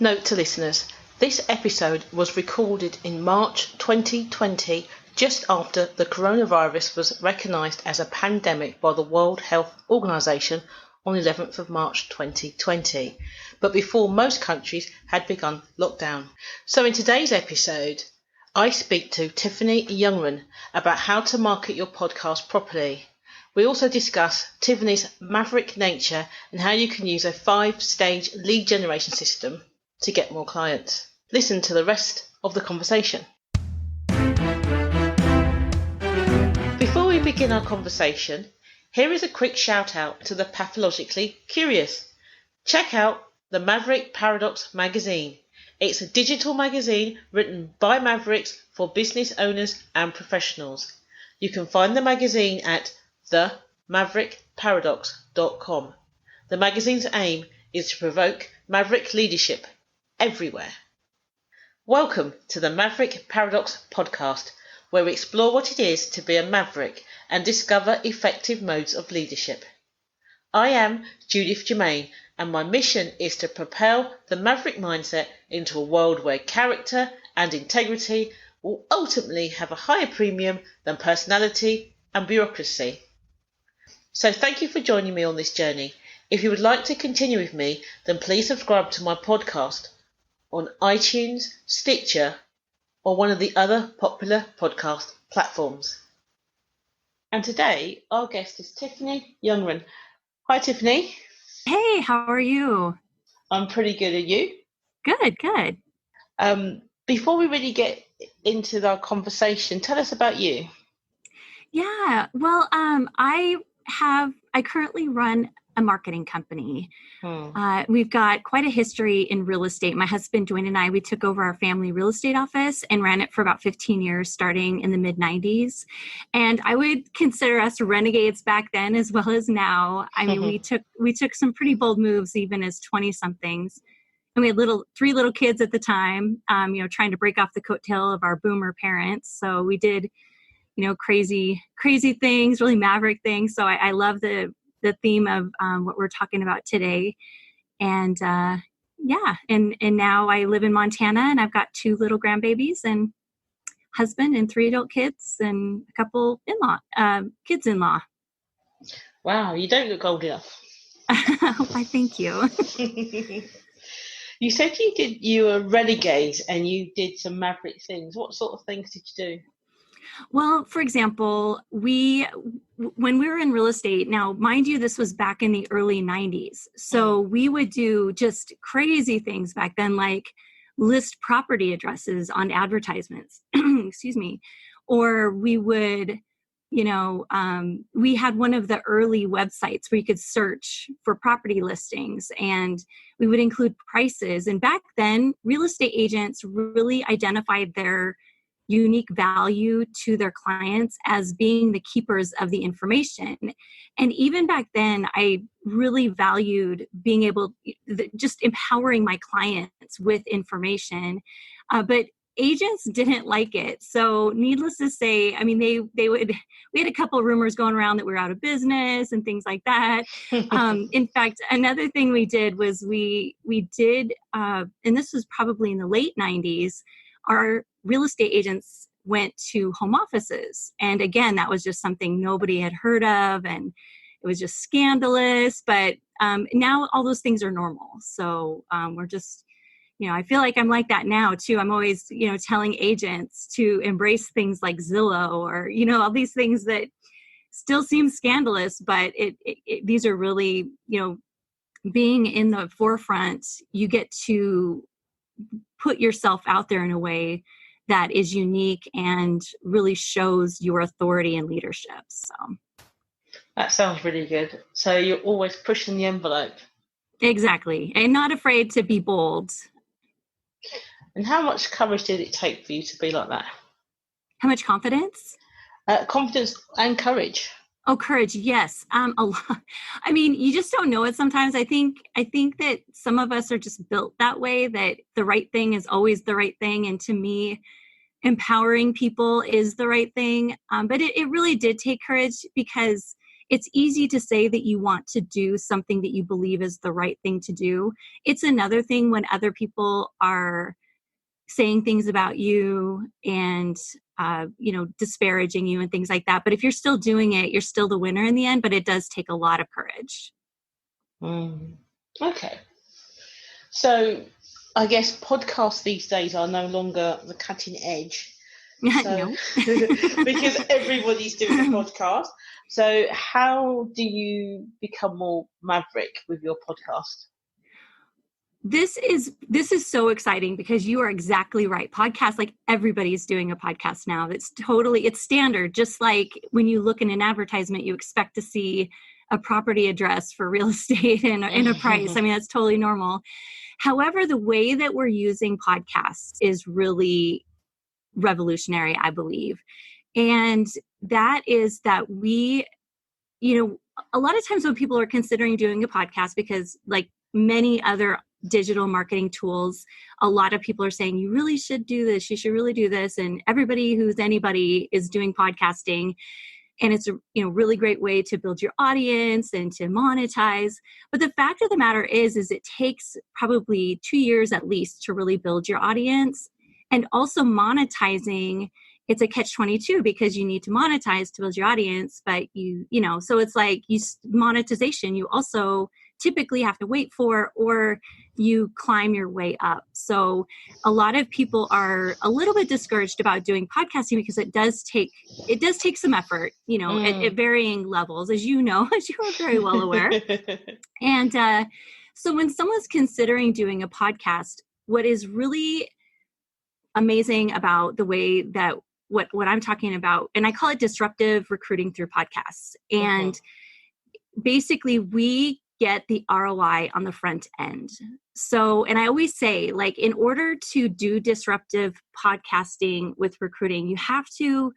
Note to listeners, this episode was recorded in March 2020, just after the coronavirus was recognised as a pandemic by the World Health Organization on 11th of March 2020, but before most countries had begun lockdown. So in today's episode, I speak to Tiffany Youngren about how to market your podcast properly. We also discuss Tiffany's Maverick nature and how you can use a 5-stage lead generation system to get more clients. Listen to the rest of the conversation. Before we begin our conversation, here is a quick shout out to the pathologically curious. Check out the Maverick Paradox magazine. It's a digital magazine written by Mavericks for business owners and professionals. You can find the magazine at themaverickparadox.com. The magazine's aim is to provoke Maverick leadership everywhere. Welcome to the Maverick Paradox podcast, where we explore what it is to be a maverick and discover effective modes of leadership. I am Judith Germain, and my mission is to propel the maverick mindset into a world where character and integrity will ultimately have a higher premium than personality and bureaucracy. So thank you for joining me on this journey. If you would like to continue with me, then please subscribe to my podcast on iTunes, Stitcher, or one of the other popular podcast platforms. And today, our guest is Tiffany Youngren. Hi, Tiffany. Hey, how are you? I'm pretty good. Are you? Good. Before we really get into our conversation, tell us about you. Yeah, well, I currently run a marketing company. We've got quite a history in real estate. My husband, Dwayne, and I, we took over our family real estate office and ran it for about 15 years, starting in the mid-90s. And I would consider us renegades back then as well as now. I mean, we took some pretty bold moves even as 20-somethings. And we had three little kids at the time, trying to break off the coattail of our boomer parents. So we did, crazy things, really maverick things. So I love the theme of what we're talking about today. And and now I live in Montana, and I've got 2 little grandbabies and husband and 3 adult kids and a couple kids-in-law. Wow, you don't look old enough. Why, thank you. You said you were renegade and you did some maverick things. What sort of things did you do? Well, for example, when we were in real estate, now, mind you, this was back in the early 90s. So we would do just crazy things back then, like list property addresses on advertisements, excuse me. Or we would, we had one of the early websites where you could search for property listings, and we would include prices. And back then, real estate agents really identified their unique value to their clients as being the keepers of the information. And even back then, I really valued being able, just empowering my clients with information. But agents didn't like it. So needless to say, I mean, we had a couple of rumors going around that we were out of business and things like that. In fact, another thing we did was we did, and this was probably in the late 90s, our real estate agents went to home offices. And again, that was just something nobody had heard of, and it was just scandalous. But now all those things are normal. So we're just, I feel like I'm like that now too. I'm always, telling agents to embrace things like Zillow or, all these things that still seem scandalous, but these are really, being in the forefront, you get to put yourself out there in a way that is unique and really shows your authority and leadership. So that sounds really good. So you're always pushing the envelope. Exactly. And not afraid to be bold. And how much courage did it take for you to be like that? How much confidence? Confidence and courage. Oh, courage. Yes. A lot. I mean, you just don't know it sometimes. I think that some of us are just built that way, that the right thing is always the right thing. And to me, empowering people is the right thing. But it really did take courage, because it's easy to say that you want to do something that you believe is the right thing to do. It's another thing when other people are saying things about you and, disparaging you and things like that. But if you're still doing it, you're still the winner in the end, but it does take a lot of courage. Okay. So I guess podcasts these days are no longer the cutting edge. So, because everybody's doing a podcast. So how do you become more maverick with your podcast? This is so exciting because you are exactly right. Podcasts, like everybody's doing a podcast now. It's standard. Just like when you look in an advertisement, you expect to see a property address for real estate and a price. I mean, that's totally normal. However, the way that we're using podcasts is really revolutionary, I believe. And that is that we, a lot of times when people are considering doing a podcast, because like many other digital marketing tools, a lot of people are saying, you really should do this. You should really do this. And everybody who's anybody is doing podcasting. And it's a really great way to build your audience and to monetize. But the fact of the matter is it takes probably 2 years at least to really build your audience. And also monetizing, it's a catch-22 because you need to monetize to build your audience. But so it's like monetization, you also typically have to wait for, or you climb your way up. So a lot of people are a little bit discouraged about doing podcasting because it does take some effort, at varying levels, as you are very well aware. And so when someone's considering doing a podcast, what is really amazing about the way that what I'm talking about, and I call it disruptive recruiting through podcasts. And basically we get the ROI on the front end. So, and I always say, like, in order to do disruptive podcasting with recruiting, we have to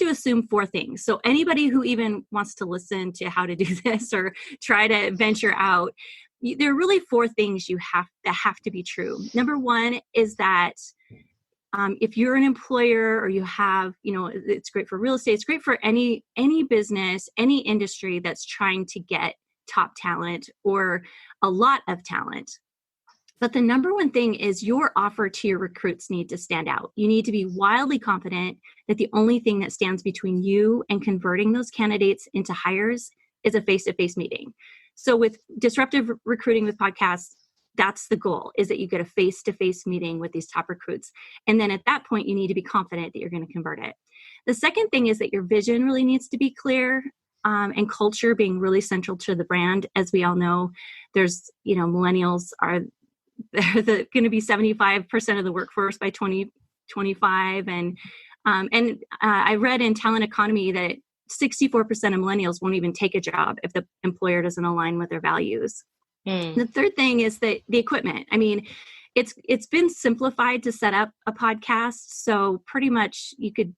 assume 4 things. So anybody who even wants to listen to how to do this or try to venture out, there are really 4 things that have to be true. Number 1 is that if you're an employer or you have, it's great for real estate, it's great for any business, any industry that's trying to get top talent or a lot of talent. But the number 1 thing is your offer to your recruits need to stand out. You need to be wildly confident that the only thing that stands between you and converting those candidates into hires is a face-to-face meeting. So with disruptive recruiting with podcasts, that's the goal, is that you get a face-to-face meeting with these top recruits. And then at that point, you need to be confident that you're going to convert it. The second thing is that your vision really needs to be clear, and culture being really central to the brand. As we all know, there's, millennials they're going to be 75% of the workforce by 2025. And I read in Talent Economy that 64% of millennials won't even take a job if the employer doesn't align with their values. The third thing is that the equipment. I mean, it's been simplified to set up a podcast. So pretty much you could,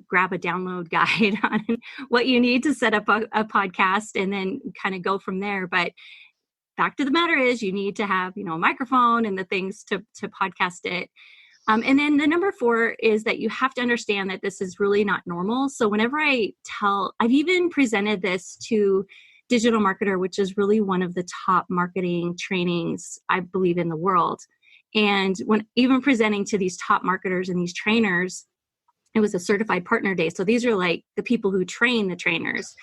grab a download guide on what you need to set up a podcast and then kind of go from there. But fact of the matter is you need to have, a microphone and the things to podcast it. And then the number 4 is that you have to understand that this is really not normal. So whenever I've even presented this to Digital Marketer, which is really one of the top marketing trainings, I believe, in the world. And when even presenting to these top marketers and these trainers, it was a certified partner day. So these are like the people who train the trainers.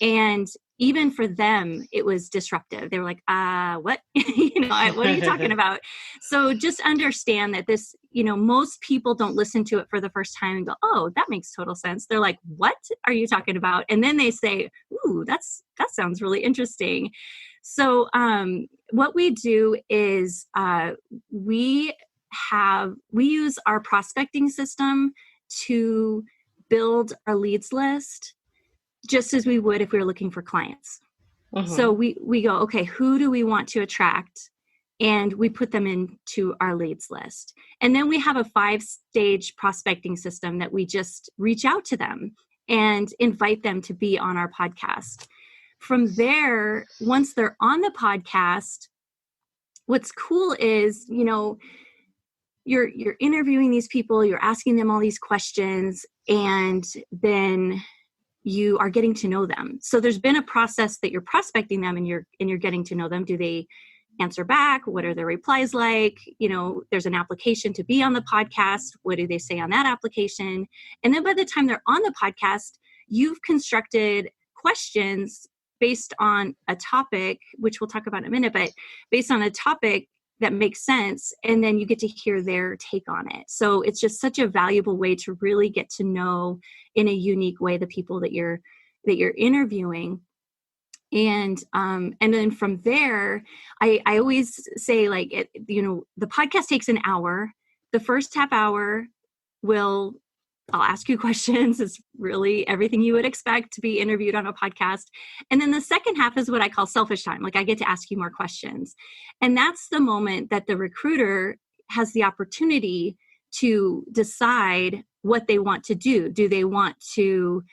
And even for them, it was disruptive. They were like, what? What are you talking about? So just understand that this, most people don't listen to it for the first time and go, oh, that makes total sense. They're like, what are you talking about? And then they say, ooh, that sounds really interesting. So what we do is we use our prospecting system to build our leads list, just as we would if we were looking for clients. So we go, okay, who do we want to attract? And we put them into our leads list. And then we have a 5-stage prospecting system that we just reach out to them and invite them to be on our podcast. From there, once they're on the podcast, what's cool is, you're interviewing these people, you're asking them all these questions, and then you are getting to know them. So there's been a process that you're prospecting them and you're getting to know them. Do they answer back? What are their replies like? There's an application to be on the podcast. What do they say on that application? And then by the time they're on the podcast, you've constructed questions based on a topic, which we'll talk about in a minute, but based on a topic that makes sense. And then you get to hear their take on it. So it's just such a valuable way to really get to know in a unique way the people that you're interviewing. And then from there, I always say, like, the podcast takes an hour. The first half hour I'll ask you questions. It's really everything you would expect to be interviewed on a podcast. And then the second half is what I call selfish time. Like, I get to ask you more questions. And that's the moment that the recruiter has the opportunity to decide what they want to do. Do they want to,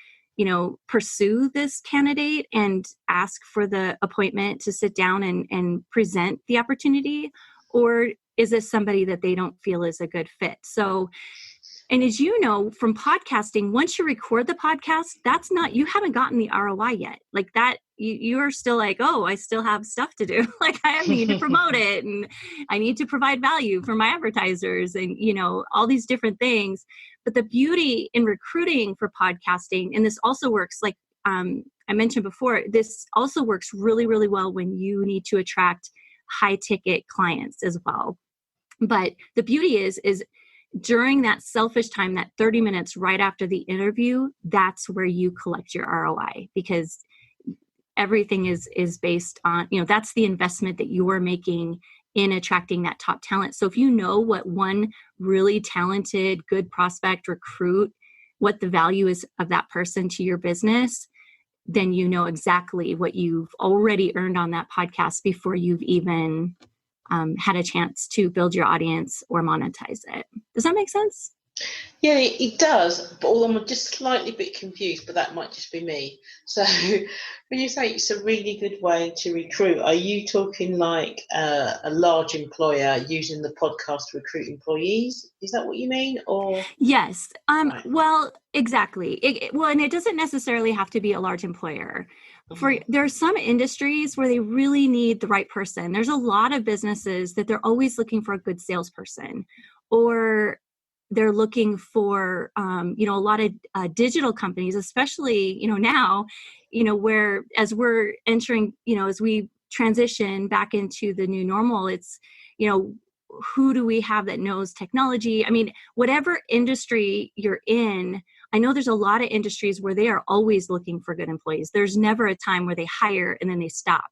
pursue this candidate and ask for the appointment to sit down and present the opportunity? Or is this somebody that they don't feel is a good fit? So, and as you know, from podcasting, once you record the podcast, you haven't gotten the ROI yet. Like that, you are still like, oh, I still have stuff to do. Like, I need to promote it and I need to provide value for my advertisers and, all these different things. But the beauty in recruiting for podcasting, and this also works, like I mentioned before, this also works really, really well when you need to attract high ticket clients as well. But the beauty is during that selfish time, that 30 minutes right after the interview, that's where you collect your ROI, because everything is based on, that's the investment that you are making in attracting that top talent. So if you know what one really talented, good prospect recruit, what the value is of that person to your business, then you know exactly what you've already earned on that podcast before you've even had a chance to build your audience or monetize it. Does that make sense? Yeah, it does. But I'm just slightly bit confused, but that might just be me. So when you say it's a really good way to recruit, are you talking like a large employer using the podcast to recruit employees? Is that what you mean? Or yes. Right. Well, exactly. And it doesn't necessarily have to be a large employer. There are some industries where they really need the right person. There's a lot of businesses that they're always looking for a good salesperson, or they're looking for, a lot of digital companies, especially, now, where as we're entering, as we transition back into the new normal, it's, who do we have that knows technology? I mean, whatever industry you're in, I know there's a lot of industries where they are always looking for good employees. There's never a time where they hire and then they stop.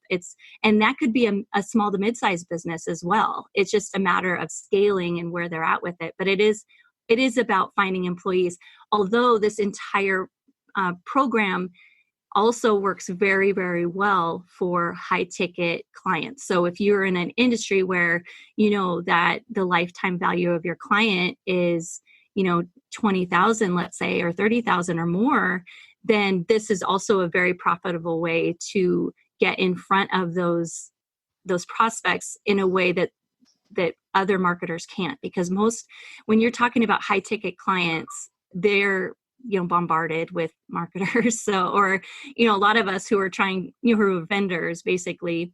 And that could be a small to mid-sized business as well. It's just a matter of scaling and where they're at with it. But it is about finding employees. Although this entire program also works very, very well for high ticket clients. So if you're in an industry where you know that the lifetime value of your client is, 20,000, let's say, or 30,000 or more, then this is also a very profitable way to get in front of those prospects in a way that other marketers can't. Because when you're talking about high ticket clients, they're bombarded with marketers. So, or, a lot of us who are trying, who are vendors, basically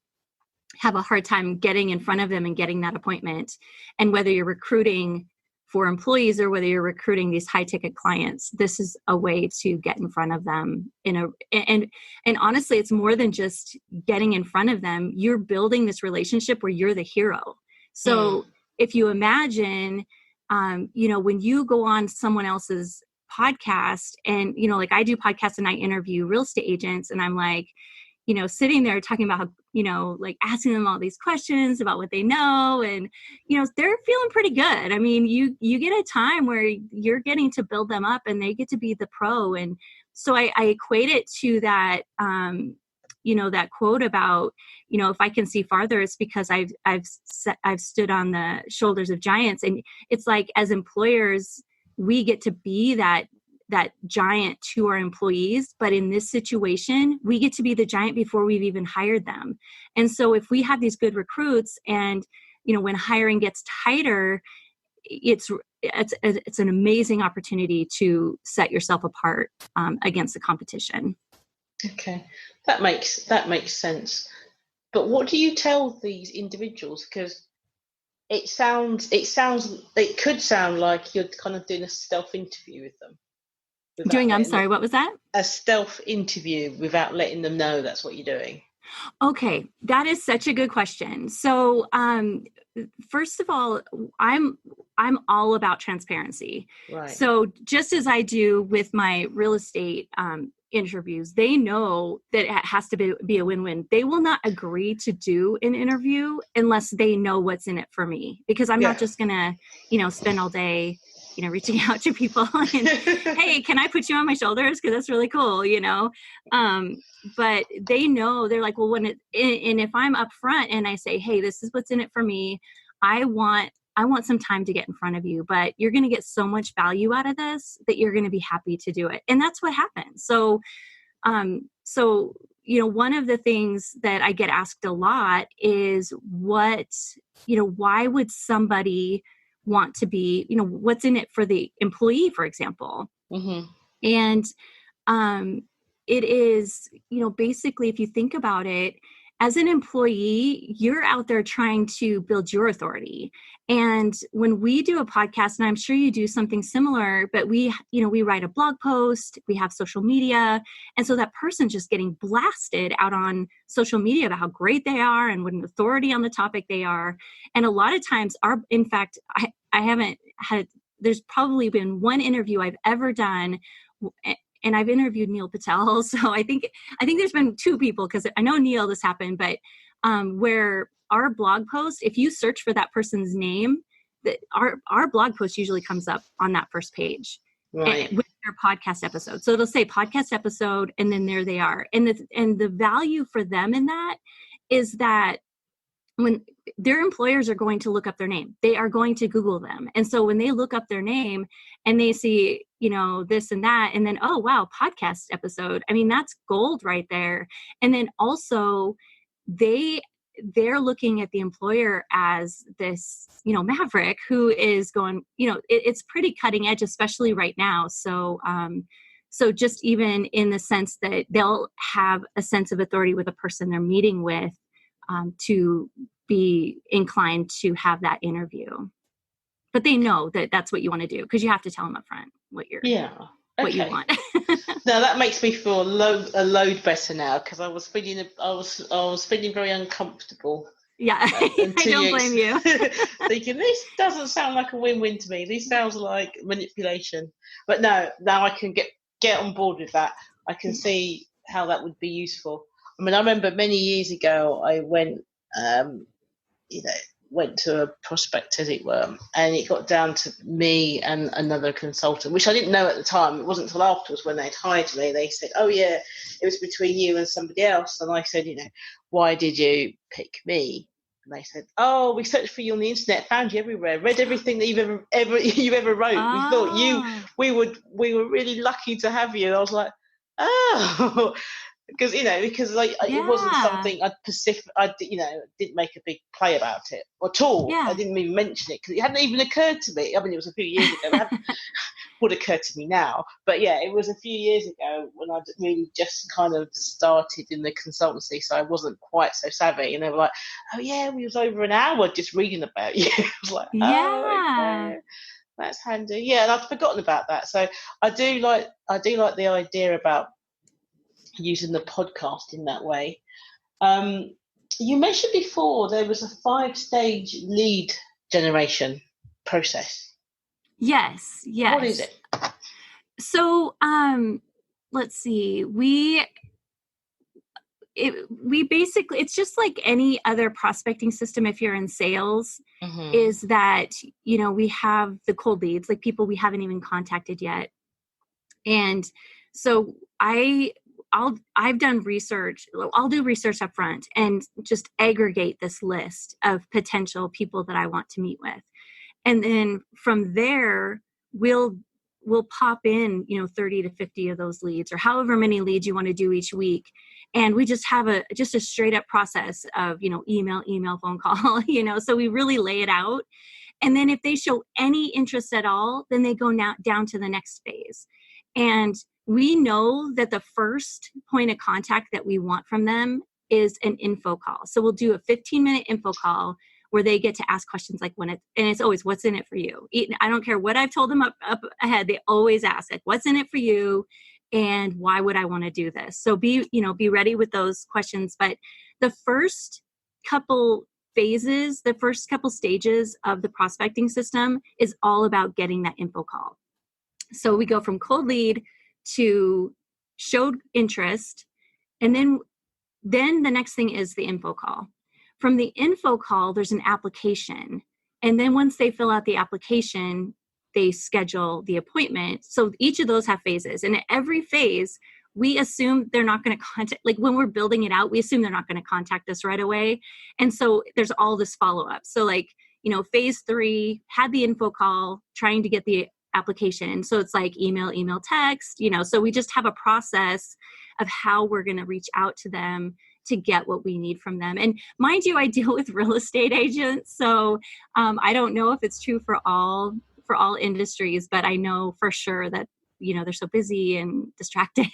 have a hard time getting in front of them and getting that appointment. And whether you're recruiting for employees or whether you're recruiting these high ticket clients, this is a way to get in front of them and honestly, it's more than just getting in front of them. You're building this relationship where you're the hero. So if you imagine, when you go on someone else's podcast and, like I do podcasts and I interview real estate agents, and I'm like, sitting there talking about how, like asking them all these questions about what they know, and, they're feeling pretty good. I mean, you get a time where you're getting to build them up and they get to be the pro. And so I equate it to that, that quote about, if I can see farther, it's because I've stood on the shoulders of giants. And it's like, as employers, we get to be that giant to our employees. But in this situation, we get to be the giant before we've even hired them. And so if we have these good recruits and, when hiring gets tighter, it's it's an amazing opportunity to set yourself apart against the competition. Okay, that makes sense. But what do you tell these individuals? Because it could sound like you're kind of doing a stealth interview with them. What was that? A stealth interview without letting them know that's what you're doing. Okay, that is such a good question. So, first of all, I'm all about transparency. Right. So just as I do with my real estate interviews, they know that it has to be a win-win. They will not agree to do an interview unless they know what's in it for me, because I'm not just gonna, spend all day, reaching out to people and, hey, can I put you on my shoulders? Because that's really cool, But they know, they're like, well, and if I'm upfront and I say, hey, this is what's in it for me, I want some time to get in front of you, but you're going to get so much value out of this that you're going to be happy to do it. And that's what happens. So, one of the things that I get asked a lot is why would somebody want to be, what's in it for the employee, for example. Mm-hmm. And it is, basically, if you think about it, as an employee, you're out there trying to build your authority. And when we do a podcast, and I'm sure you do something similar, but we write a blog post, we have social media. And so that person's just getting blasted out on social media about how great they are and what an authority on the topic they are. And a lot of times I haven't had, there's probably been one interview I've ever done, and I've interviewed Neil Patel. So I think there's been two people, because I know Neil, this happened, but where our blog post, if you search for that person's name, that our blog post usually comes up on that first page, right, with their podcast episode. So it'll say podcast episode, and then there they are. And the value for them in that is that when their employers are going to look up their name, they are going to Google them. And so when they look up their name and they see, this and that, and then, oh, wow, podcast episode. I mean, that's gold right there. And then also they're looking at the employer as this, Maverick, who is going, it's pretty cutting edge, especially right now. So, so just even in the sense that they'll have a sense of authority with the person they're meeting with, to be inclined to have that interview. But they know that that's what you want to do, because you have to tell them up front what you want. Now that makes me feel a load better now, because I was feeling very uncomfortable. Yeah, I don't blame you. Thinking, this doesn't sound like a win-win to me. This sounds like manipulation. But no, now I can get on board with that. I can see how that would be useful. I mean, I remember many years ago, I went to a prospect, as it were, and it got down to me and another consultant, which I didn't know at the time. It wasn't until afterwards, when they'd hired me, they said, oh yeah, it was between you and somebody else. And I said, why did you pick me? And they said, oh, we searched for you on the internet, found you everywhere, read everything that you've ever wrote. We thought we were really lucky to have you. And I was like, oh, because it wasn't something I didn't make a big play about it at all. Yeah. I didn't even mention it because it hadn't even occurred to me. I mean, it was a few years ago. It would occur to me now, but yeah, it was a few years ago when I really just kind of started in the consultancy, so I wasn't quite so savvy. And they were like, "Oh yeah, we was over an hour just reading about you." I was like, "Oh, okay. That's handy." Yeah, and I'd forgotten about that. So I do like the idea about using the podcast in that way. You mentioned before there was a 5-stage lead generation process. Yes. What is it? So let's see. We basically, it's just like any other prospecting system. If you're in sales, is that, we have the cold leads, like people we haven't even contacted yet. And so I've done research. I'll do research up front and just aggregate this list of potential people that I want to meet with. And then from there, we'll pop in, 30 to 50 of those leads, or however many leads you want to do each week. And we just have a straight up process of, email, phone call, so we really lay it out. And then if they show any interest at all, then they go now down to the next phase. And we know that the first point of contact that we want from them is an info call. So we'll do a 15-minute info call where they get to ask questions like and it's always, what's in it for you? I don't care what I've told them up ahead. They always ask, like, what's in it for you? And why would I want to do this? So be ready with those questions. But the first couple phases, the first couple stages of the prospecting system is all about getting that info call. So we go from cold lead to showed interest. And then the next thing is the info call. From the info call, there's an application. And then once they fill out the application, they schedule the appointment. So each of those have phases. And at every phase, we assume they're not going to contact, like when we're building it out, we assume they're not going to contact us right away. And so there's all this follow-up. So like, phase 3 had the info call, trying to get the application. And so it's like email, text, so we just have a process of how we're going to reach out to them to get what we need from them. And mind you, I deal with real estate agents. So I don't know if it's true for all industries, but I know for sure that, they're so busy and distracted.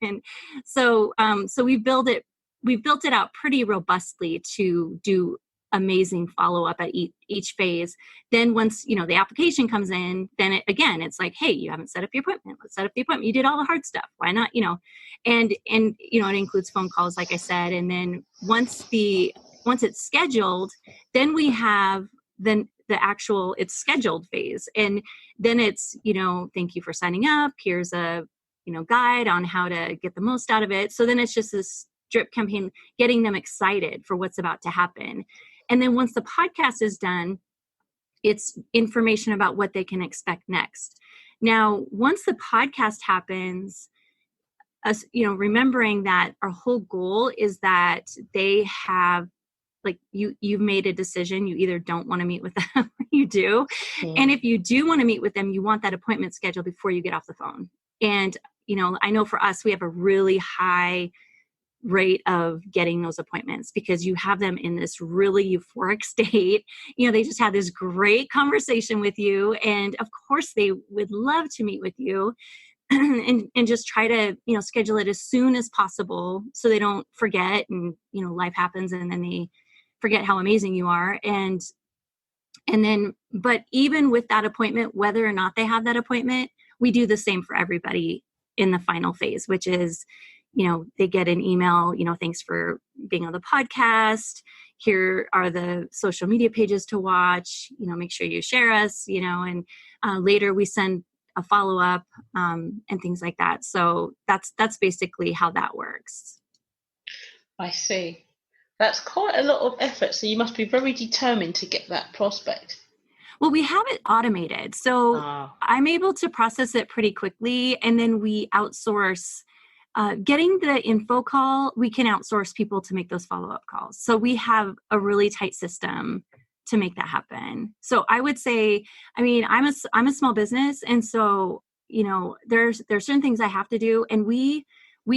And so we've built it out pretty robustly to do amazing follow-up at each phase. Then once, the application comes in, then it's like, hey, you haven't set up your appointment. Let's set up the appointment. You did all the hard stuff. Why not? And it includes phone calls, like I said. And then once it's scheduled, then we have it's scheduled phase. And then it's, thank you for signing up. Here's a, guide on how to get the most out of it. So then it's just this drip campaign, getting them excited for what's about to happen. And then once the podcast is done, it's information about what they can expect next. Now, once the podcast happens, us, remembering that our whole goal is that they have, like, you've made a decision. You either don't want to meet with them or you do. Yeah. And if you do want to meet with them, you want that appointment scheduled before you get off the phone. And, I know for us, we have a really high rate of getting those appointments because you have them in this really euphoric state. They just had this great conversation with you. And of course they would love to meet with you and just try to, schedule it as soon as possible so they don't forget. And, life happens and then they forget how amazing you are. And then, but even with that appointment, whether or not they have that appointment, we do the same for everybody in the final phase, which is, they get an email, thanks for being on the podcast. Here are the social media pages to watch, make sure you share us, and later we send a follow-up and things like that. So that's basically how that works. I see. That's quite a lot of effort. So you must be very determined to get that prospect. Well, we have it automated. So I'm able to process it pretty quickly. And then we outsource getting the info call. We can outsource people to make those follow-up calls. So we have a really tight system to make that happen. So I would say, I'm a small business. And so, there's certain things I have to do. And we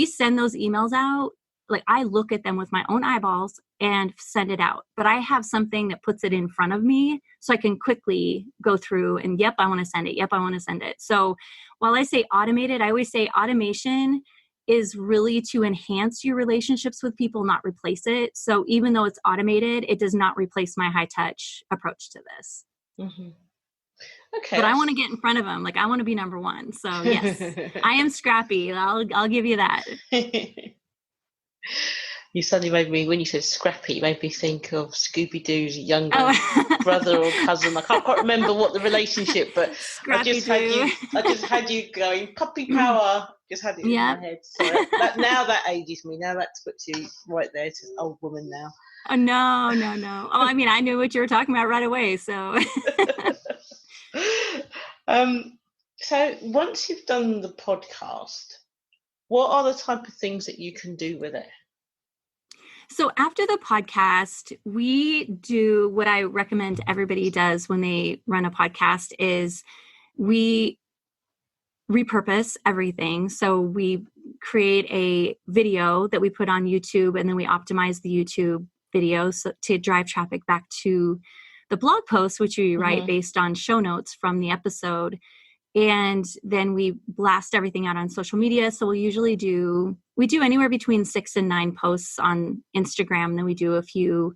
send those emails out. Like, I look at them with my own eyeballs and send it out, but I have something that puts it in front of me so I can quickly go through and, yep, I want to send it. Yep, I want to send it. So while I say automated, I always say automation is really to enhance your relationships with people, not replace it. So even though it's automated, it does not replace my high touch approach to this. Mm-hmm. Okay. But I want to get in front of them. Like, I want to be number one. So yes, I am scrappy. I'll give you that. You suddenly made me, when you said scrappy, you made me think of Scooby-Doo's younger brother or cousin. I can't quite remember what the relationship, but I just had you going, puppy power. Just had it in my head. So now that ages me. Now that puts you right there to old woman now. Oh, no. Oh, I knew what you were talking about right away. So. So once you've done the podcast, what are the type of things that you can do with it? So after the podcast, we do what I recommend everybody does when they run a podcast is we repurpose everything. So we create a video that we put on YouTube, and then we optimize the YouTube video to drive traffic back to the blog posts, which we write based on show notes from the episode. And then we blast everything out on social media. So we do anywhere between 6 and 9 posts on Instagram. Then we do a few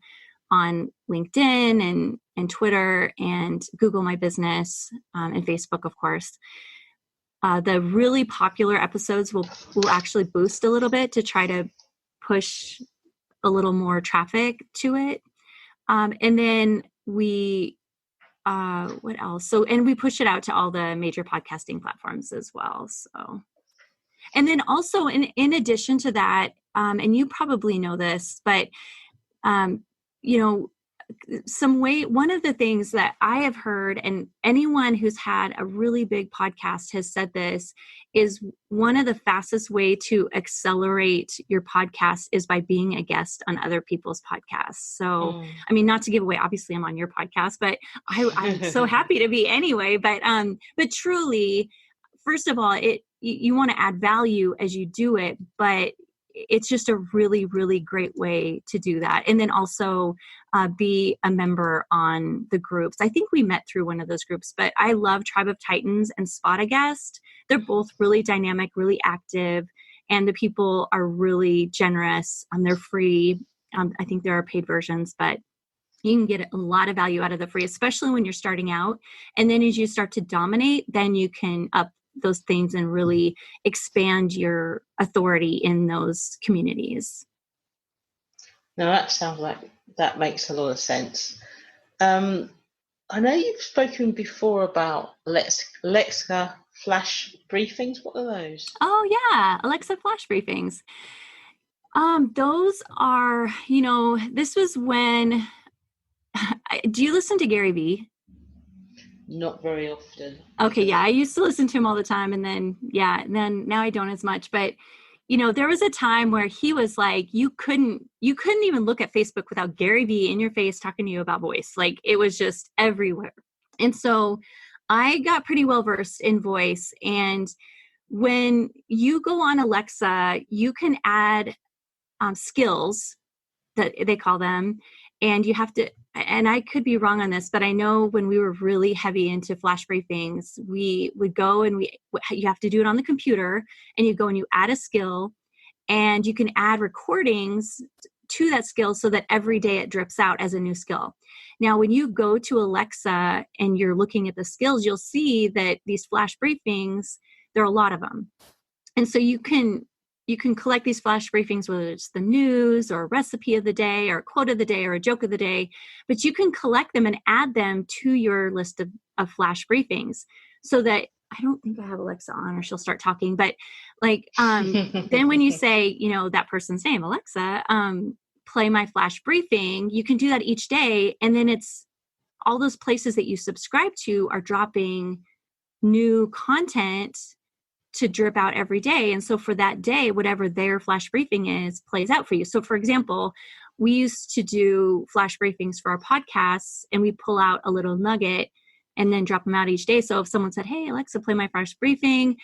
on LinkedIn and Twitter and Google My Business, and Facebook, of course. The really popular episodes will actually boost a little bit to try to push a little more traffic to it. And then we, what else? And we push it out to all the major podcasting platforms as well. So, and then also in addition to that, and you probably know this, but, one of the things that I have heard, and anyone who's had a really big podcast has said this, is one of the fastest way to accelerate your podcast is by being a guest on other people's podcasts. So, I mean, not to give away, obviously I'm on your podcast, but I'm so happy to be anyway. But truly, first of all, you want to add value as you do it, but it's just a really, really great way to do that. And then also be a member on the groups. I think we met through one of those groups, but I love Tribe of Titans and Spot a Guest. They're both really dynamic, really active, and the people are really generous. They're free. I think there are paid versions, but you can get a lot of value out of the free, especially when you're starting out. And then as you start to dominate, then you can up those things and really expand your authority in those communities. Now that sounds like that makes a lot of sense. I know you've spoken before about Alexa flash briefings. What are those? Oh yeah, Alexa flash briefings. Those are, this was when, do you listen to Gary Vee? Not very often. Okay, yeah, I used to listen to him all the time, and then now I don't as much. But there was a time where he was like, you couldn't even look at Facebook without Gary Vee in your face talking to you about voice. Like it was just everywhere. And so I got pretty well versed in voice. And when you go on Alexa, you can add skills that they call them, and you have to. And I could be wrong on this, but I know when we were really heavy into flash briefings, we would go and you have to do it on the computer, and you go and you add a skill, and you can add recordings to that skill so that every day it drips out as a new skill. Now, when you go to Alexa and you're looking at the skills, you'll see that these flash briefings, there are a lot of them. And so you can collect these flash briefings, whether it's the news or a recipe of the day or a quote of the day or a joke of the day, but you can collect them and add them to your list of flash briefings so that I don't think I have Alexa on or she'll start talking, but like, then when you say, that person's name, Alexa, play my flash briefing, you can do that each day. And then it's all those places that you subscribe to are dropping new content to drip out every day. And so for that day, whatever their flash briefing is, plays out for you. So for example, we used to do flash briefings for our podcasts, and we pull out a little nugget and then drop them out each day. So if someone said, hey, Alexa, play my flash briefing,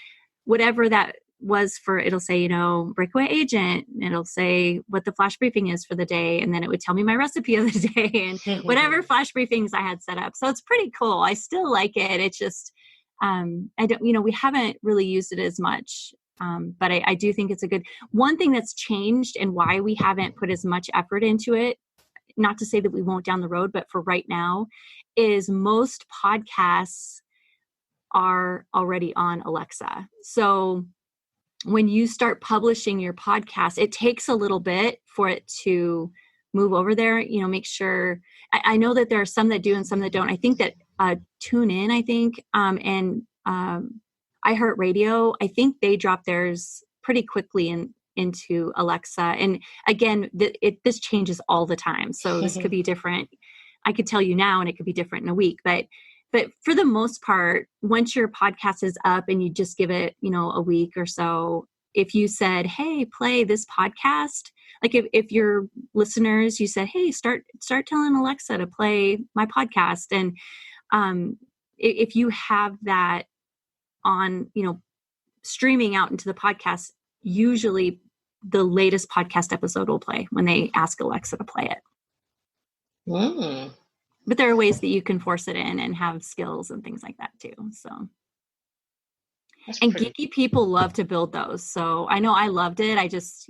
whatever that was for, it'll say, breakaway agent, and it'll say what the flash briefing is for the day. And then it would tell me my recipe of the day and whatever flash briefings I had set up. So it's pretty cool. I still like it. It's just, we haven't really used it as much, but I do think it's a good one thing that's changed and why we haven't put as much effort into it. Not to say that we won't down the road, but for right now is most podcasts are already on Alexa. So when you start publishing your podcast, it takes a little bit for it to move over there, make sure. I know that there are some that do and some that don't. I think that TuneIn, and iHeartRadio, I think they drop theirs pretty quickly into Alexa. And again, this changes all the time. So this could be different. I could tell you now, and it could be different in a week. But for the most part, once your podcast is up and you just give it, a week or so, if you said, hey, play this podcast, like if your listeners, you said, hey, start telling Alexa to play my podcast. And if you have that on, streaming out into the podcast, usually the latest podcast episode will play when they ask Alexa to play it. But there are ways that you can force it in and have skills and things like that too. So, and geeky people love to build those. So I know I loved it. I just,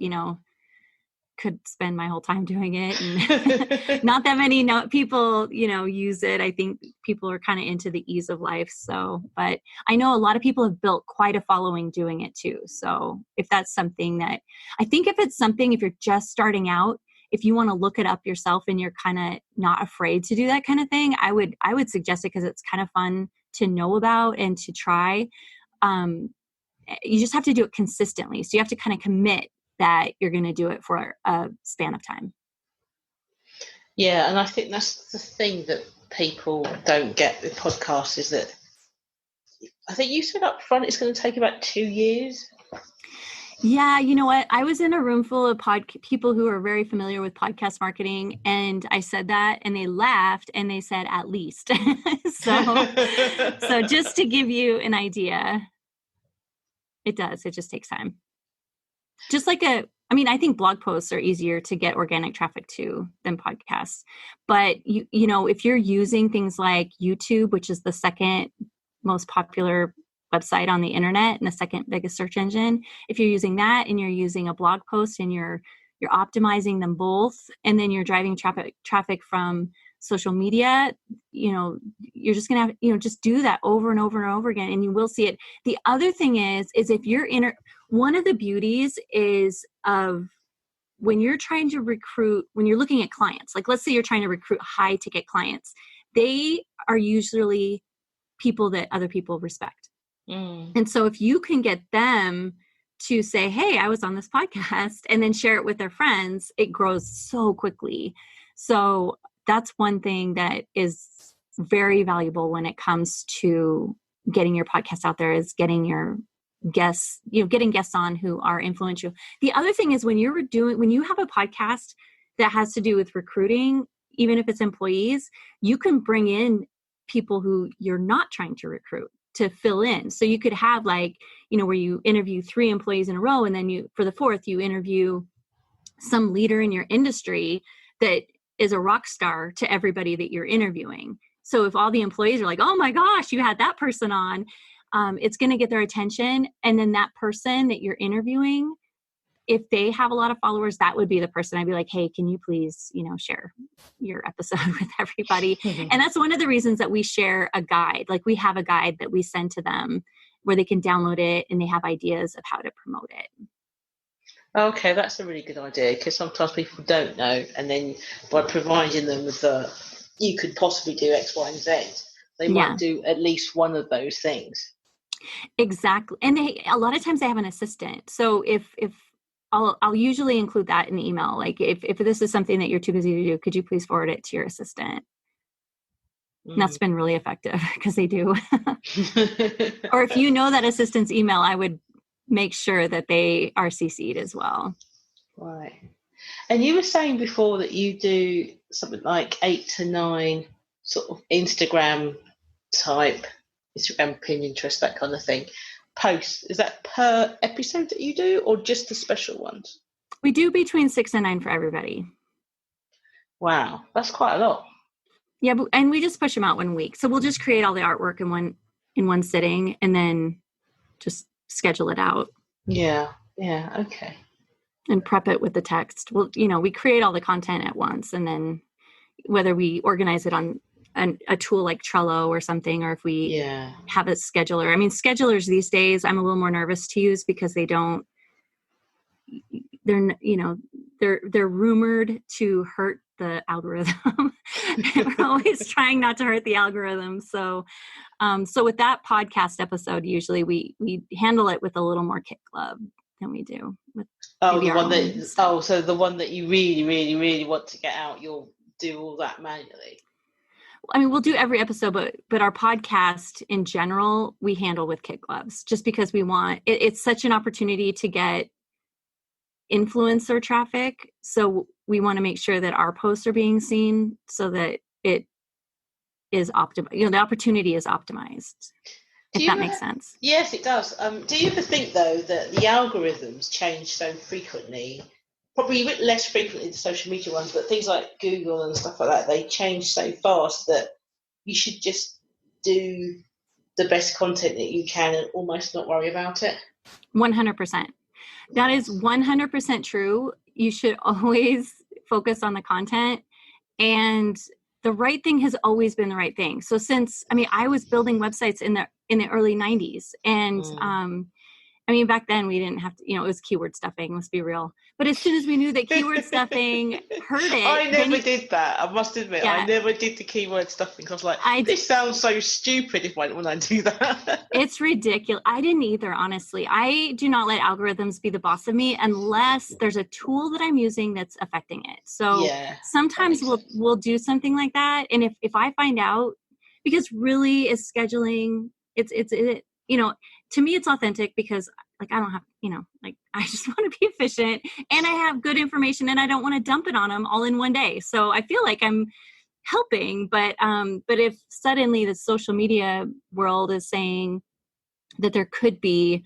could spend my whole time doing it, and not that many people, use it. I think people are kind of into the ease of life. So, but I know a lot of people have built quite a following doing it too. So if that's something that if you're just starting out, if you want to look it up yourself and you're kind of not afraid to do that kind of thing, I would suggest it because it's kind of fun to know about and to try. You just have to do it consistently. So you have to kind of commit that you're going to do it for a span of time. Yeah, and I think that's the thing that people don't get with podcasts is that I think you said up front it's going to take about 2 years. Yeah, you know what? I was in a room full of people who are very familiar with podcast marketing, and I said that, and they laughed, and they said at least. So just to give you an idea, it does. It just takes time. Just like I think blog posts are easier to get organic traffic to than podcasts. But if you're using things like YouTube, which is the second most popular website on the internet and the second biggest search engine, if you're using that and you're using a blog post and you're optimizing them both, and then you're driving traffic from social media, you're just going to have, just do that over and over and over again, and you will see it. The other thing is if you're one of the beauties is of when you're trying to recruit, when you're looking at clients, like let's say you're trying to recruit high ticket clients, they are usually people that other people respect. And so if you can get them to say, hey, I was on this podcast, and then share it with their friends, it grows so quickly. So that's one thing that is very valuable when it comes to getting your podcast out there, is getting your guests, getting guests on who are influential. The other thing is when you have a podcast that has to do with recruiting, even if it's employees, you can bring in people who you're not trying to recruit to fill in. So you could have where you interview 3 employees in a row, and then for the 4th, you interview some leader in your industry that is a rock star to everybody that you're interviewing. So if all the employees are like, oh my gosh, you had that person on, it's going to get their attention. And then that person that you're interviewing, if they have a lot of followers, that would be the person I'd be like, hey, can you please, share your episode with everybody? And that's one of the reasons that we share a guide. Like we have a guide that we send to them where they can download it and they have ideas of how to promote it. Okay, that's a really good idea, because sometimes people don't know, and then by providing them with you could possibly do X, Y, and Z, they might do at least one of those things. Exactly. And a lot of times they have an assistant. So if I'll usually include that in the email. Like if this is something that you're too busy to do, could you please forward it to your assistant? And that's been really effective because they do. Or if you know that assistant's email, I would make sure that they are CC'd as well. Right. And you were saying before that you do something like 8 to 9 sort of Instagram, Pinterest, that kind of thing. Posts. Is that per episode that you do, or just the special ones? We do between 6 and 9 for everybody. Wow, that's quite a lot. Yeah, and we just push them out 1 week. So we'll just create all the artwork in one sitting, and then just schedule it out. Yeah, okay. And prep it with the text. Well, we create all the content at once, and then whether we organize it on a tool like Trello or something, or if we have a scheduler. I mean, schedulers these days, I'm a little more nervous to use because they're rumored to hurt the algorithm. We're always trying not to hurt the algorithm. So with that podcast episode, usually we handle it with a little more kick glove than we do with so the one that you really, really, really want to get out, you'll do all that manually. I mean, we'll do every episode, but our podcast in general, we handle with kid gloves, just because we want it's such an opportunity to get influencer traffic. So we want to make sure that our posts are being seen so that it is optimized. The opportunity is optimized. If that makes sense. Yes, it does. Do you ever think though that the algorithms change so frequently probably a bit less frequently the social media ones, but things like Google and stuff like that, they change so fast that you should just do the best content that you can and almost not worry about it. 100%. That is 100% true. You should always focus on the content, and the right thing has always been the right thing. So I was building websites in the early 90s, and back then we didn't have to, it was keyword stuffing, let's be real. But as soon as we knew that keyword stuffing hurt it. I never did that. I must admit, Yeah. I never did the keyword stuffing. I was like, this sounds so stupid when I do that. It's ridiculous. I didn't either, honestly. I do not let algorithms be the boss of me unless there's a tool that I'm using that's affecting it. So sometimes we'll do something like that. And if I find out, because really is scheduling, it's to me, it's authentic because I don't have, I just want to be efficient and I have good information and I don't want to dump it on them all in one day. So I feel like I'm helping, but if suddenly the social media world is saying that there could be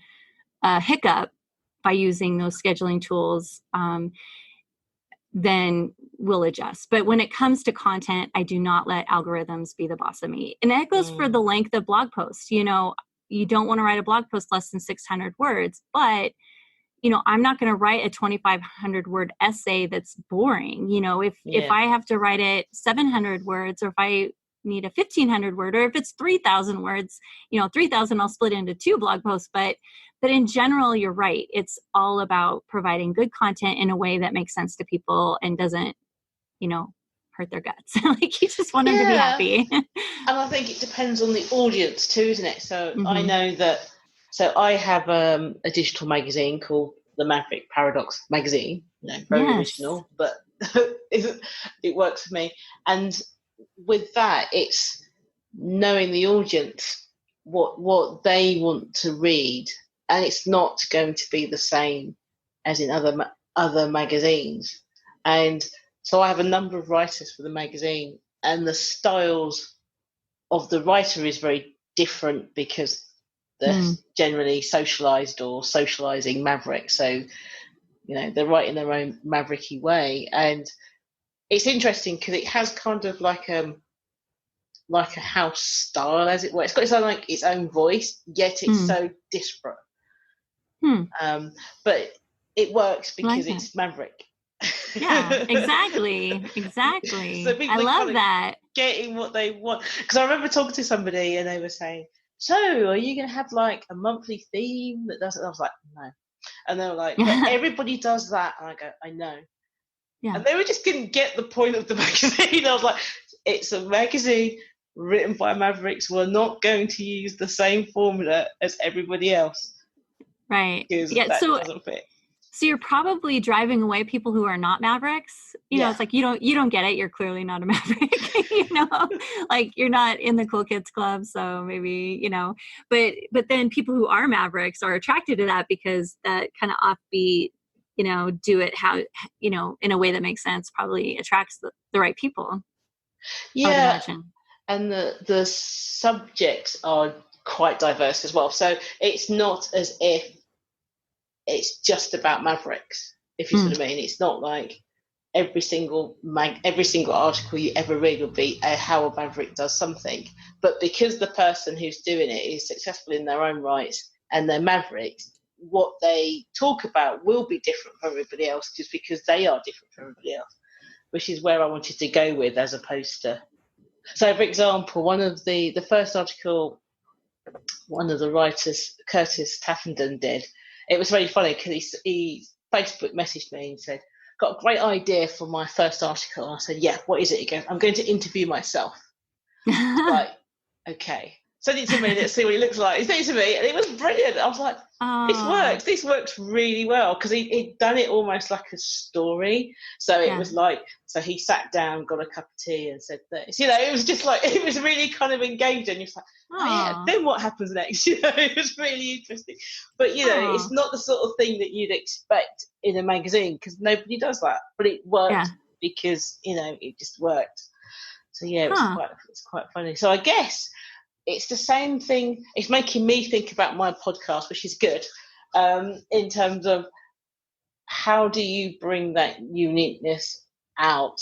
a hiccup by using those scheduling tools, then we'll adjust. But when it comes to content, I do not let algorithms be the boss of me. And that goes for the length of blog posts. You don't want to write a blog post less than 600 words, but I'm not going to write a 2,500 word essay that's boring. If I have to write it 700 words, or if I need a 1,500 word, or if it's 3,000 words, 3,000 I'll split into 2 blog posts. But in general, you're right. It's all about providing good content in a way that makes sense to people and doesn't, hurt their guts. You just want them to be happy. And I think it depends on the audience too, isn't it? So I know that. So I have a digital magazine called the Maverick Paradox magazine. Very original, but it works for me. And with that, it's knowing the audience, what they want to read, and it's not going to be the same as in other magazines. And so I have a number of writers for the magazine, and the styles of the writer is very different because they're generally socialized or socializing Maverick. So, they're writing their own Mavericky way. And it's interesting because it has kind of like a house style, as it were. It's got its own voice, yet it's so disparate. But it works because it's Maverick. Yeah, exactly. So I love that. Getting what they want. Because I remember talking to somebody and they were saying, so are you going to have a monthly theme that does it? I was like, no. And they were like, but everybody does that. And I go, I know. Yeah. And they just didn't get the point of the magazine. I was like, it's a magazine written by Mavericks. We're not going to use the same formula as everybody else. Right. Because that doesn't fit. So you're probably driving away people who are not Mavericks. It's like you don't get it. You're clearly not a Maverick. You're not in the cool kids club. So maybe but then people who are Mavericks are attracted to that because that kind of offbeat, do it how in a way that makes sense probably attracts the right people. Yeah, I would imagine. And the subjects are quite diverse as well. So it's not as if it's just about Mavericks, if you see what I mean. It's not like every single article you ever read will be how a Maverick does something. But because the person who's doing it is successful in their own rights and they're Mavericks, what they talk about will be different from everybody else just because they are different from everybody else, which is where I wanted to go with, as opposed to... So, for example, one of the first article one of the writers, Curtis Taffenden, did, it was very funny because he Facebook messaged me and said, got a great idea for my first article. And I said, yeah, what is it? He goes, I'm going to interview myself. Like, okay. Send it to me, let's see what he looks like. He sent it to me and it was brilliant. I was like, this works really well, because he'd done it almost like a story. So it was like, so he sat down, got a cup of tea and said this. It was just like, it was really kind of engaging. You're like, then what happens next? It was really interesting. But, it's not the sort of thing that you'd expect in a magazine, because nobody does that. But it worked because, it just worked. So, it's quite funny. So I guess it's the same thing. It's making me think about my podcast, which is good, in terms of how do you bring that uniqueness out,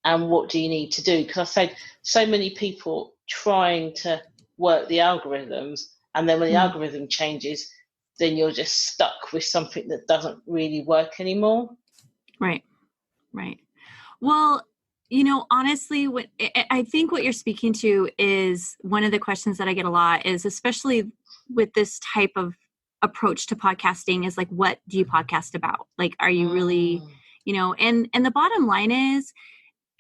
and what do you need to do? Because I said so many people trying to work the algorithms, and then when the algorithm changes, then you're just stuck with something that doesn't really work anymore. Right. Well, honestly, I think what you're speaking to is one of the questions that I get a lot is, especially with this type of approach to podcasting, is like, what do you podcast about? Like, are you really, and the bottom line is,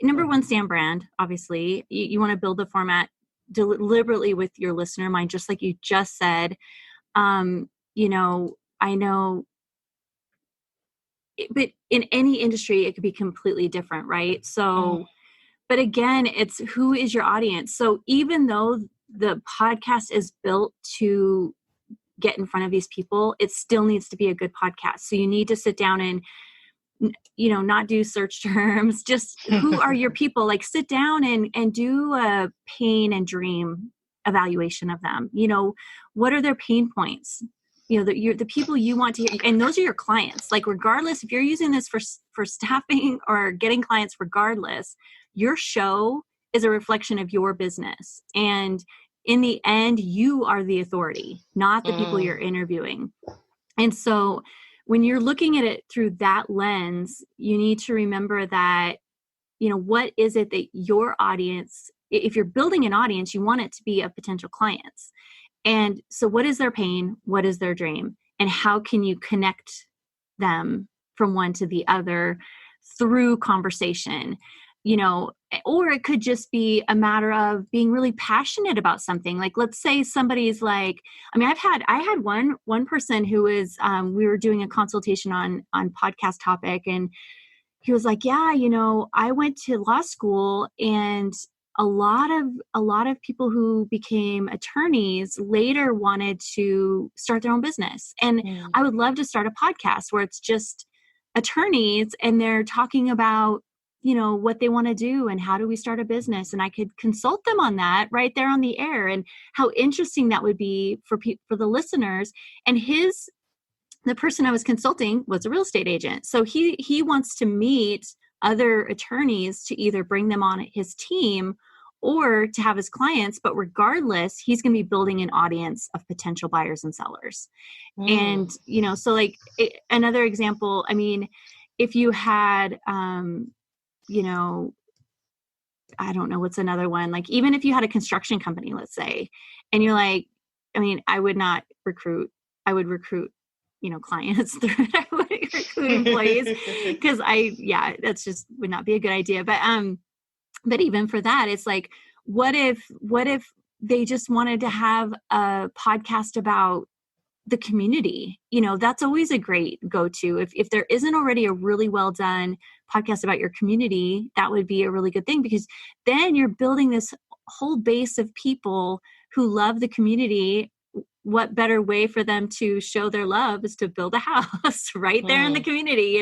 number one, stand brand. Obviously, you want to build the format deliberately with your listener in mind, just like you just said. I know, but in any industry, it could be completely different, right? So, but again, it's who is your audience? So even though the podcast is built to get in front of these people, it still needs to be a good podcast. So you need to sit down and, not do search terms, just who are your people? Like, sit down and do a pain and dream evaluation of them. What are their pain points? The people you want to hear, and those are your clients. Like, regardless if you're using this for staffing or getting clients, regardless, your show is a reflection of your business. And in the end, you are the authority, not the people you're interviewing. And so when you're looking at it through that lens, you need to remember that, what is it that your audience, if you're building an audience, you want it to be of potential clients. And so what is their pain? What is their dream? And how can you connect them from one to the other through conversation? Or it could just be a matter of being really passionate about something. Like, let's say somebody's like, I had one person who was, we were doing a consultation on podcast topic, and he was like, yeah, I went to law school, and a lot of people who became attorneys later wanted to start their own business. And I would love to start a podcast where it's just attorneys and they're talking about, what they want to do and how do we start a business. And I could consult them on that right there on the air, and how interesting that would be for the listeners. And the person I was consulting was a real estate agent. So he wants to meet other attorneys to either bring them on his team or to have his clients. But regardless, he's going to be building an audience of potential buyers and sellers. And, so like another example, if you had, I don't know, what's another one? Like, even if you had a construction company, let's say, and you're like, I would not recruit, I would recruit, clients through it. I would recruit employees because that's just would not be a good idea. But even for that, it's like, what if they just wanted to have a podcast about the community? That's always a great go-to. If there isn't already a really well done podcast about your community, that would be a really good thing, because then you're building this whole base of people who love the community. What better way for them to show their love is to build a house right there in the community,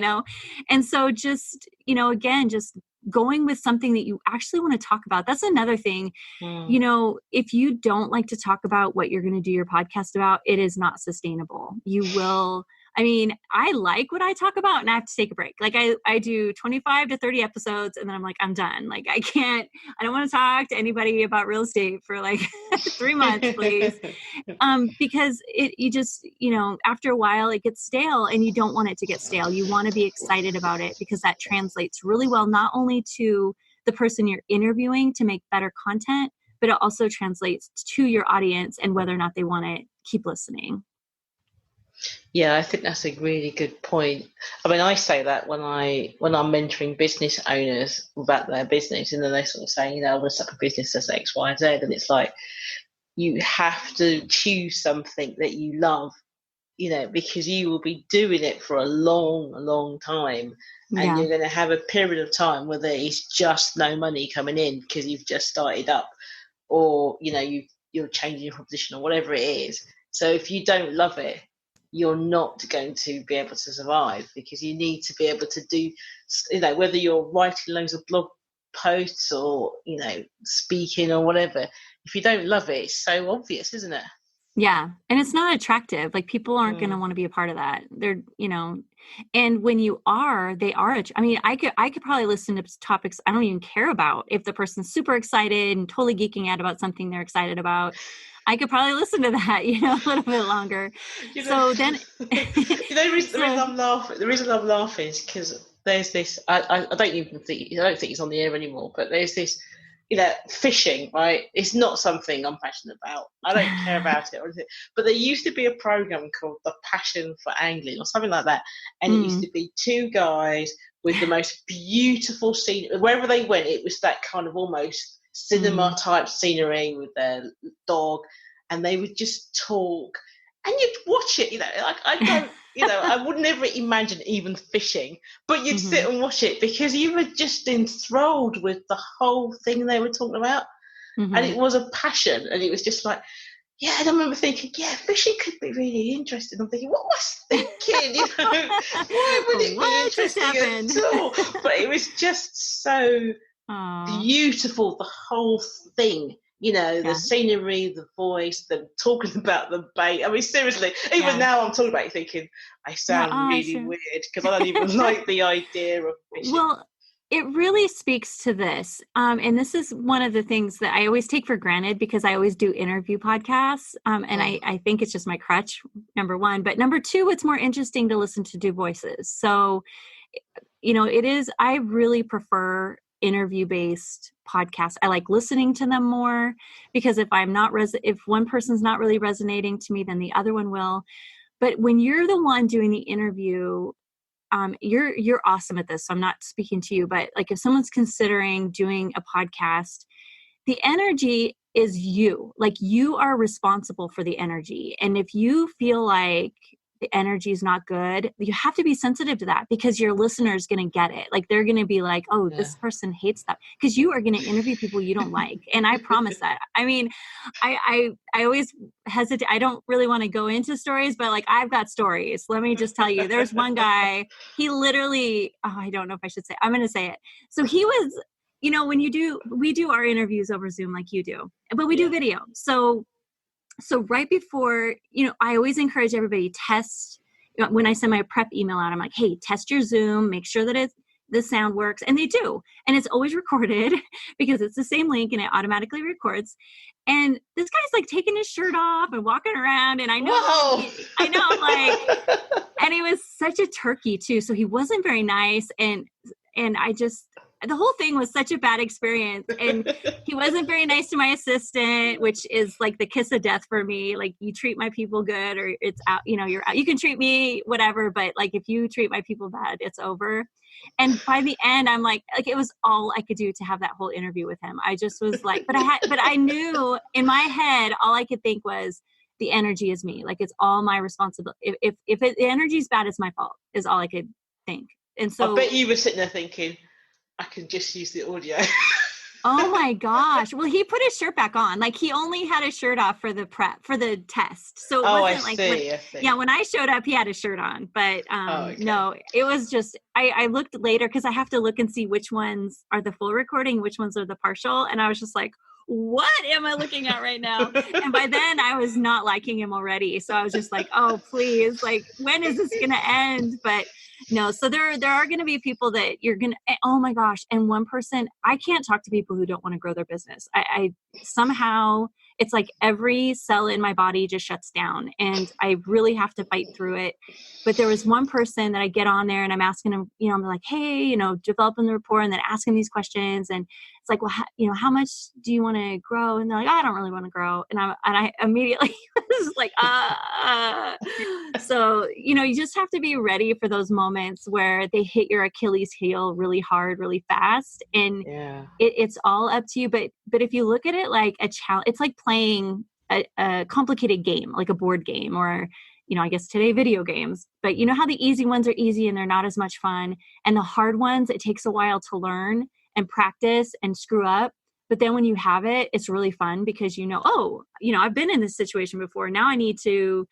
And so just, again, just going with something that you actually want to talk about. That's another thing. If you don't like to talk about what you're going to do your podcast about, it is not sustainable. You will. I like what I talk about, and I have to take a break. Like, I do 25 to 30 episodes, and then I'm like, I'm done. Like, I don't want to talk to anybody about real estate for like 3 months, please. Because you just, after a while it gets stale, and you don't want it to get stale. You want to be excited about it, because that translates really well, not only to the person you're interviewing to make better content, but it also translates to your audience and whether or not they want to keep listening. Yeah, I think that's a really good point. I say that when I'm mentoring business owners about their business, and then they sort of say, I want to start a business that's X, Y, Z, and it's like, you have to choose something that you love, because you will be doing it for a long, long time, and you're going to have a period of time where there is just no money coming in because you've just started up, or you're changing your proposition or whatever it is. So if you don't love it, you're not going to be able to survive, because you need to be able to do, whether you're writing loads of blog posts or, speaking or whatever. If you don't love it, it's so obvious, isn't it? Yeah. And it's not attractive. Like people aren't going to Mm. want to be a part of that. They're, and when you are, they are. I mean, I could probably listen to topics I don't even care about. If the person's super excited and totally geeking out about something they're excited about, I could probably listen to that, a little bit longer. You know, So then, the reason so, I'm laughing, the reason I'm laughing is because there's this. I don't even think I don't think it's on the air anymore. But there's this, fishing. Right, it's not something I'm passionate about. I don't care about it or anything. But there used to be a program called The Passion for Angling or something like that, and it used mm, to be two guys with the most beautiful scene. Wherever they went, it was that kind of almost cinema mm, type scenery with their dog, and they would just talk and you'd watch it, like I don't, I would never imagine even fishing, but you'd sit mhm, and watch it because you were just enthralled with the whole thing they were talking about. And it mhm. was a passion, and it was just like, yeah, and I remember thinking, yeah, fishing could be really interesting. I'm thinking, what was I thinking? Why would it be What just interesting happened? at all? But it was just so Oh, beautiful, the whole thing. The yeah. scenery, the voice, them talking about the bait. I mean, seriously, even Yeah. now I'm talking about it thinking, I You're, sound oh, really sure. weird because I don't even like the idea of fishing. Well, it really speaks to this. And this is one of the things that I always take for granted because I always do interview podcasts. And Mm. I think it's just my crutch, number one. But number two, it's more interesting to listen to do voices. So, I really prefer interview based podcasts. I like listening to them more because if one person's not really resonating to me, then the other one will. But when you're the one doing the interview, you're awesome at this. So I'm not speaking to you, but like if someone's considering doing a podcast, the energy is you. Like you are responsible for the energy. And if you feel like the energy is not good, you have to be sensitive to that because your listener is going to get it. Like they're going to be like, oh, Yeah. this person hates that because you are going to interview people you don't like. And I promise that. I mean, I always hesitate. I don't really want to go into stories, but like I've got stories. Let me just tell you, there's one guy, he literally, oh, I don't know if I should say, I'm going to say it. So he was, when we do our interviews over Zoom like you do, but we do Yeah. video. So right before, I always encourage everybody test, when I send my prep email out, I'm like, hey, test your Zoom, make sure that the sound works. And they do. And it's always recorded because it's the same link and it automatically records. And this guy's like taking his shirt off and walking around. And Whoa. I'm like, and he was such a turkey too. So he wasn't very nice. And the whole thing was such a bad experience. And he wasn't very nice to my assistant, which is like the kiss of death for me. Like you treat my people good or it's out, you're out. You can treat me whatever, but like if you treat my people bad, it's over. And by the end, I'm like it was all I could do to have that whole interview with him. I just was like, but I knew in my head, all I could think was the energy is me. Like it's all my responsibility. If the energy is bad, it's my fault is all I could think. And I so bet you were sitting there thinking, I can just use the audio. oh my gosh. Well, he put his shirt back on. Like he only had his shirt off for the test. So it Oh, I wasn't like see. I see. when I showed up, he had his shirt on. But Oh, okay. no, it was just I looked later because I have to look and see which ones are the full recording, which ones are the partial. And I was just like, what am I looking at right now? And by then I was not liking him already. So I was just like, oh, please, like, when is this gonna end? But no, so there are going to be people that you're going to, oh my gosh. And one person, I can't talk to people who don't want to grow their business. I somehow, it's like every cell in my body just shuts down and I really have to fight through it. But there was one person that I get on there and I'm asking him, I'm like, hey, developing the rapport and then asking these questions. And it's like, well, how much do you want to grow? And they're like, I don't really want to grow. And I immediately was like, So, you just have to be ready for those moments where they hit your Achilles heel really hard, really fast. And Yeah. it's all up to you. But if you look at it like a challenge, it's like playing a complicated game, like a board game or, I guess today video games, but you know how the easy ones are easy and they're not as much fun. And the hard ones, it takes a while to learn and practice and screw up. But then when you have it, it's really fun because I've been in this situation before. Now I need to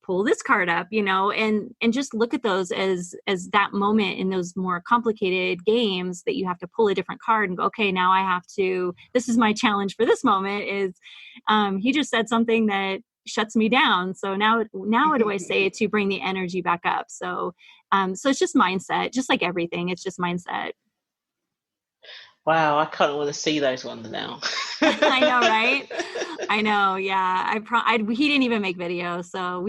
pull this card up, and just look at those as that moment in those more complicated games that you have to pull a different card and go, okay, now this is my challenge for this moment is, he just said something that shuts me down. So now what do I say to bring the energy back up? So, so it's just mindset, just like everything. It's just mindset. Wow, I kind of want to see those ones now. I know, right? I know. Yeah. He didn't even make videos, so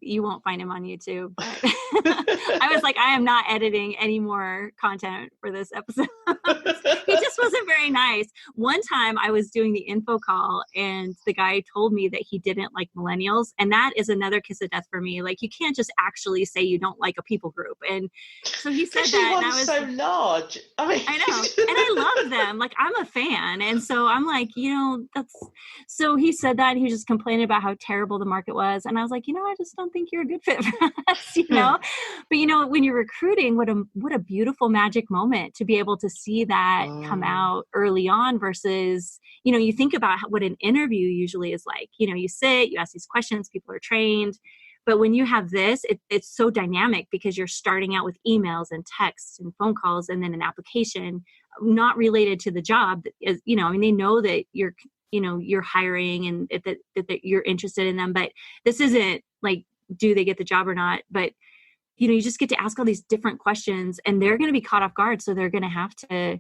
you won't find him on YouTube, but I was like, I am not editing any more content for this episode. He just wasn't very nice. One time I was doing the info call and the guy told me that he didn't like millennials. And that is another kiss of death for me. Like, you can't just actually say you don't like a people group. And so he said that, and I was so large. I mean, I know. And I love them. Like, I'm a fan. And so I'm like, so he said that, and he was just complaining about how terrible the market was. And I was like, I just don't think you're a good fit for us, But when you're recruiting, what a beautiful magic moment to be able to see that come out early on versus, you think about what an interview usually is like. You sit, you ask these questions, people are trained. But when you have this, it's so dynamic because you're starting out with emails and texts and phone calls and then an application not related to the job. They know that you're hiring and that you're interested in them. But this isn't like, do they get the job or not? But, you just get to ask all these different questions and they're going to be caught off guard. So they're going to have to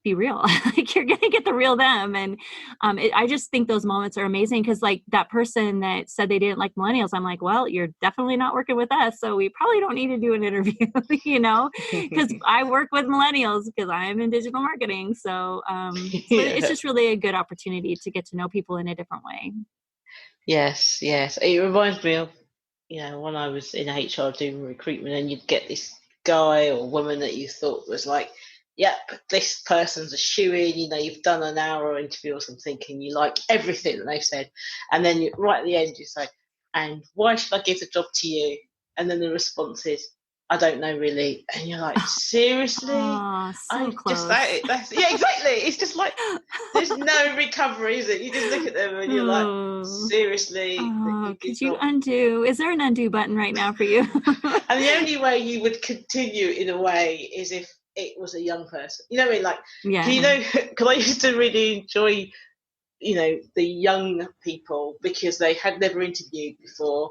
be real. Like, you're going to get the real them. And I just think those moments are amazing because, like, that person that said they didn't like millennials, I'm like, well, you're definitely not working with us, so we probably don't need to do an interview, because I work with millennials because I'm in digital marketing. So, it's just really a good opportunity to get to know people in a different way. Yes. It reminds me of, when I was in HR doing recruitment, and you'd get this guy or woman that you thought was like, yep, this person's a shoo-in, you've done an hour interview or something and you like everything that they've said. And then right at the end you say, and why should I give the job to you? And then the response is, I don't know really. And you're like, seriously? So close. That's exactly. It's just like, there's no recovery, is it? You just look at them and you're like, seriously? Could you undo? Is there an undo button right now for you? And the only way you would continue in a way is if it was a young person, because I used to really enjoy, the young people because they had never interviewed before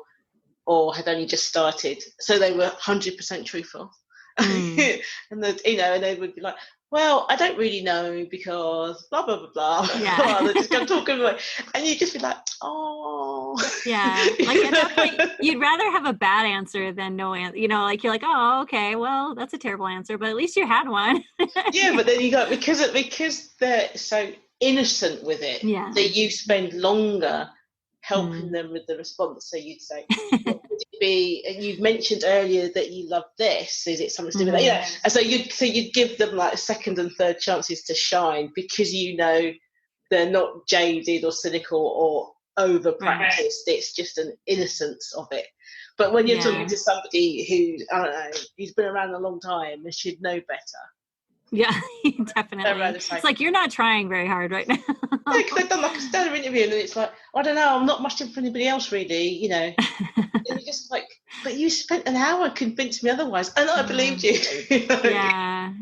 or had only just started, so they were 100% truthful. And and they would be like, well, I don't really know because blah blah blah blah. Yeah. They just kept talking away, and you'd just be like, oh. Yeah, like at that point, you'd rather have a bad answer than no answer. Like, you're like, oh, okay, well, that's a terrible answer, but at least you had one. Yeah, but then you go because they're so innocent with it, that you spend longer helping them with the response. So you'd say, what would it be? And you mentioned earlier that you love this. Is it something to do with that? Yeah. And so you'd give them like second and third chances to shine because they're not jaded or cynical or over practiced. It's just an innocence of it. But when you're talking to somebody who, I don't know, he's been around a long time and should know better. Yeah, definitely. It's like, you're not trying very hard right now. No, because they've done like a stellar interview and it's like, I don't know, I'm not much different from anybody else really, And you're just like, but you spent an hour convincing me otherwise, and I believed you. Yeah.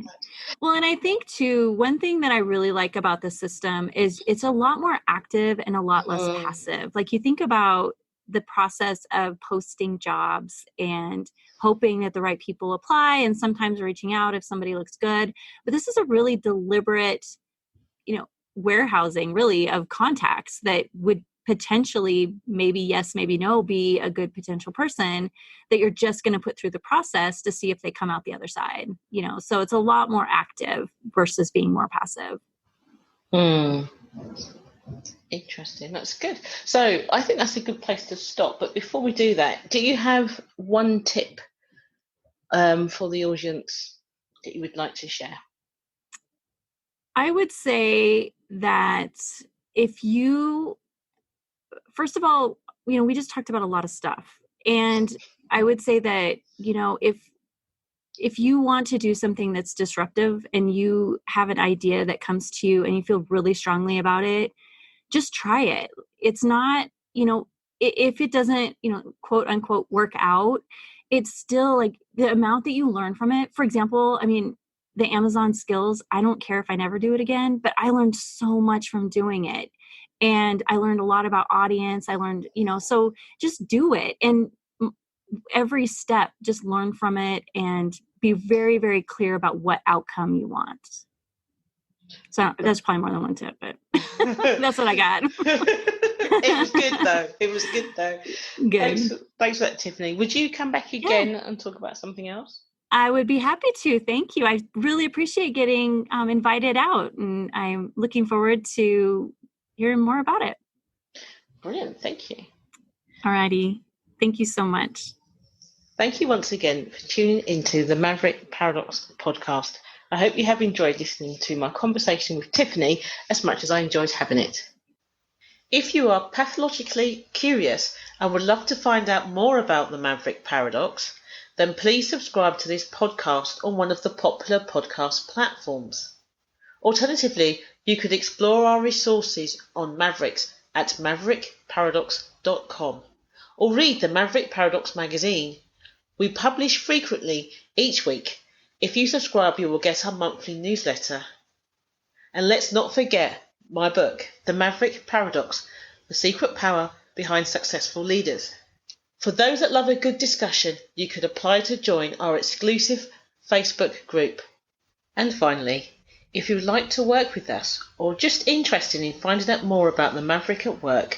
Well, and I think too, one thing that I really like about the system is it's a lot more active and a lot less passive. Like, you think about the process of posting jobs and hoping that the right people apply and sometimes reaching out if somebody looks good. But this is a really deliberate, warehousing really of contacts that would potentially, maybe yes, maybe no, be a good potential person that you're just going to put through the process to see if they come out the other side, so it's a lot more active versus being more passive. Interesting. That's good. So I think that's a good place to stop. But before we do that, do you have one tip for the audience that you would like to share? I would say that first of all, we just talked about a lot of stuff. And I would say that, if you want to do something that's disruptive and you have an idea that comes to you and you feel really strongly about it, just try it. It's not, if it doesn't, quote unquote, work out, it's still like the amount that you learn from it. For example, the Amazon skills, I don't care if I never do it again, but I learned so much from doing it. And I learned a lot about audience. I learned, so just do it. And every step, just learn from it and be very, very clear about what outcome you want. So that's probably more than one tip, but that's what I got. It was good though. Good. Thanks for that, Tiffany. Would you come back again and talk about something else? I would be happy to. Thank you. I really appreciate getting invited out, and I'm looking forward to hearing more about it. Brilliant. Thank you. Alrighty. Thank you so much. Thank you once again for tuning into the Maverick Paradox podcast. I hope you have enjoyed listening to my conversation with Tiffany as much as I enjoyed having it. If you are pathologically curious and would love to find out more about the Maverick Paradox, then please subscribe to this podcast on one of the popular podcast platforms. Alternatively, you could explore our resources on Mavericks at maverickparadox.com or read the Maverick Paradox magazine. We publish frequently each week. If you subscribe, you will get our monthly newsletter. And let's not forget my book, The Maverick Paradox, The Secret Power Behind Successful Leaders. For those that love a good discussion, you could apply to join our exclusive Facebook group. And finally, if you would like to work with us or just interested in finding out more about the Maverick at work,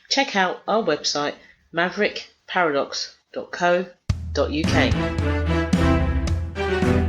check out our website maverickparadox.co.uk.